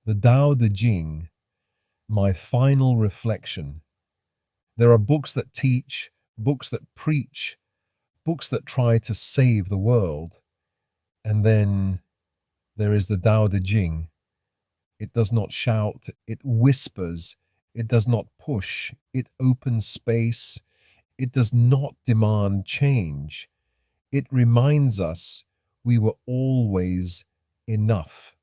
The Tao Te Ching, my final reflection. There are books that teach, books that preach, books that try to save the world. And then there is the Tao Te Ching. It does not shout, it whispers, it does not push, it opens space, it does not demand change. It reminds us we were always enough.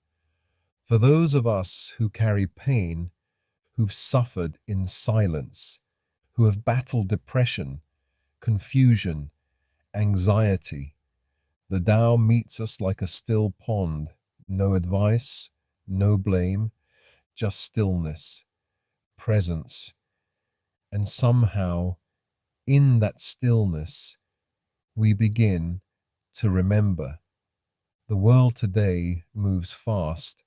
For those of us who carry pain, who've suffered in silence, who have battled depression, confusion, anxiety, the Tao meets us like a still pond, no advice, no blame, just stillness, presence, and somehow in that stillness we begin to remember. The world today moves fast,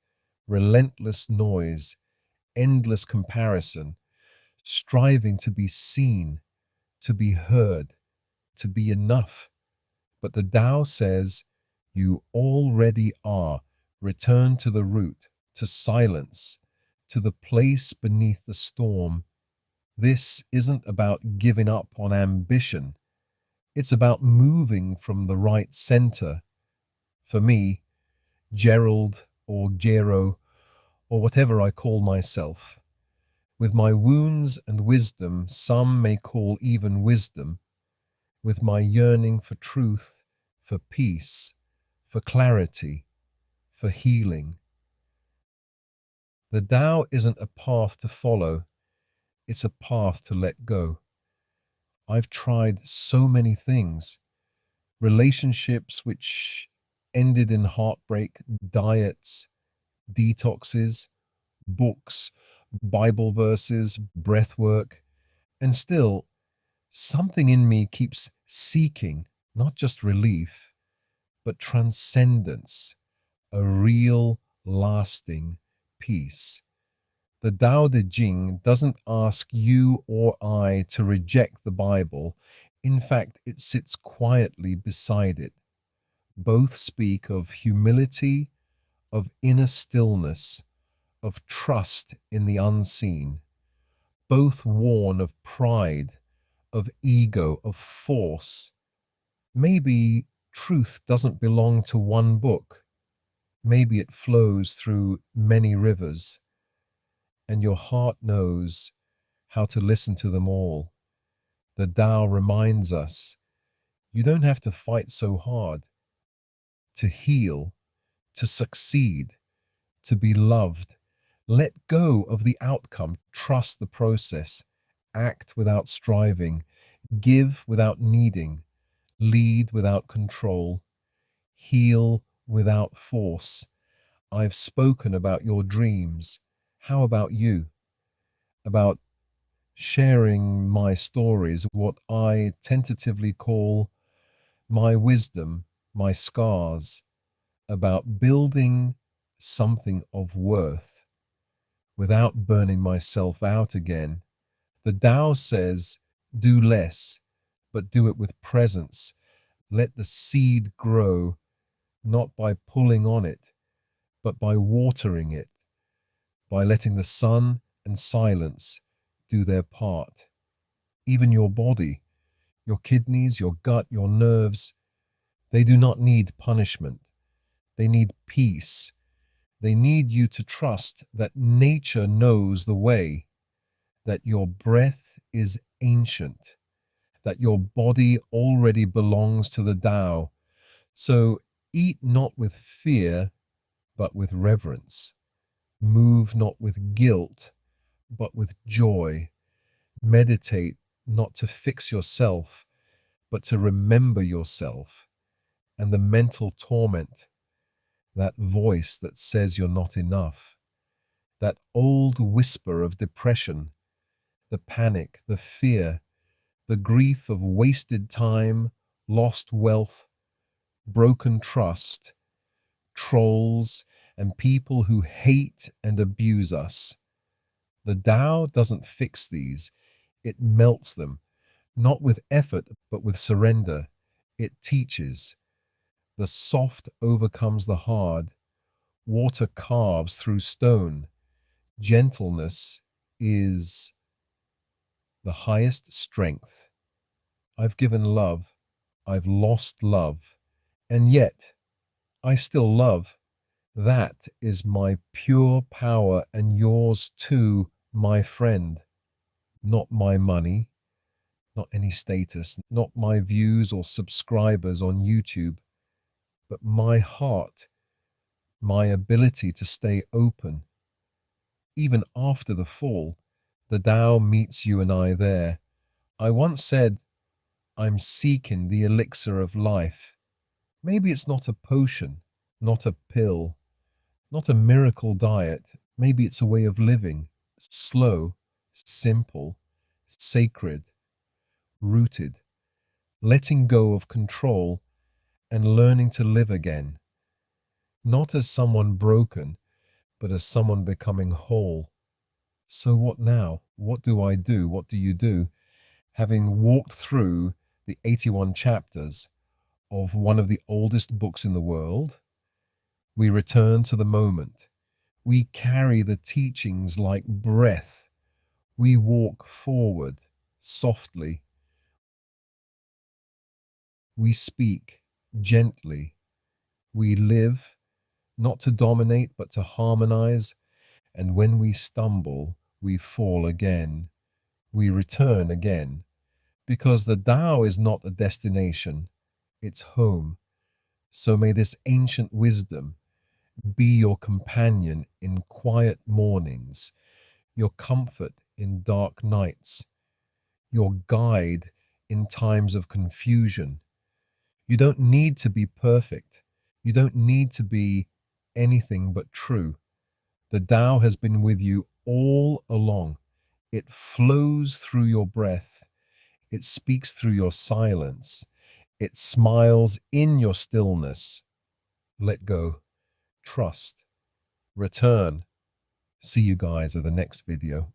relentless noise, endless comparison, striving to be seen, to be heard, to be enough. But the Tao says, you already are. Return to the root, to silence, to the place beneath the storm. This isn't about giving up on ambition. It's about moving from the right center. For me, Gerald or Jero, or whatever I call myself, with my wounds and wisdom some may call even wisdom, with my yearning for truth, for peace, for clarity, for healing. The Tao isn't a path to follow, it's a path to let go. I've tried so many things, relationships which ended in heartbreak, diets, detoxes, books, Bible verses, breath work, and still something in me keeps seeking not just relief, but transcendence, a real, lasting peace. The Tao Te Ching doesn't ask you or I to reject the Bible. In fact, it sits quietly beside it. Both speak of humility, of inner stillness, of trust in the unseen. Both warn of pride, of ego, of force. Maybe truth doesn't belong to one book. Maybe it flows through many rivers, and your heart knows how to listen to them all. The Tao reminds us, you don't have to fight so hard. To heal, to succeed, to be loved. Let go of the outcome, trust the process, act without striving, give without needing, lead without control, heal without force. I've spoken about your dreams. How about you? About sharing my stories, what I tentatively call my wisdom, my scars, about building something of worth without burning myself out again. The Tao says, do less, but do it with presence. Let the seed grow, not by pulling on it, but by watering it, by letting the sun and silence do their part. Even your body, your kidneys, your gut, your nerves, they do not need punishment. They need peace. They need you to trust that nature knows the way, that your breath is ancient, that your body already belongs to the Tao. So eat not with fear, but with reverence. Move not with guilt, but with joy. Meditate not to fix yourself, but to remember yourself and the mental torment, that voice that says you're not enough, that old whisper of depression, the panic, the fear, the grief of wasted time, lost wealth, broken trust, trolls, and people who hate and abuse us. The Tao doesn't fix these, it melts them, not with effort, but with surrender. It teaches. The soft overcomes the hard. Water carves through stone. Gentleness is the highest strength. I've given love. I've lost love. And yet, I still love. That is my pure power and yours too, my friend. Not my money, not any status, not my views or subscribers on YouTube, but my heart, my ability to stay open. Even after the fall, the Tao meets you and I there. I once said, I'm seeking the elixir of life. Maybe it's not a potion, not a pill, not a miracle diet. Maybe it's a way of living, slow, simple, sacred, rooted, letting go of control and learning to live again, not as someone broken, but as someone becoming whole. So what now? What do I do? What do you do? Having walked through the 81 chapters of one of the oldest books in the world, we return to the moment. We carry the teachings like breath. We walk forward softly. We speak gently. We live not to dominate but to harmonize. And when we stumble, we fall again. We return again. Because the Tao is not a destination, it's home. So may this ancient wisdom be your companion in quiet mornings, your comfort in dark nights, your guide in times of confusion. You don't need to be perfect. You don't need to be anything but true. The Tao has been with you all along. It flows through your breath. It speaks through your silence. It smiles in your stillness. Let go. Trust. Return. See you guys at the next video.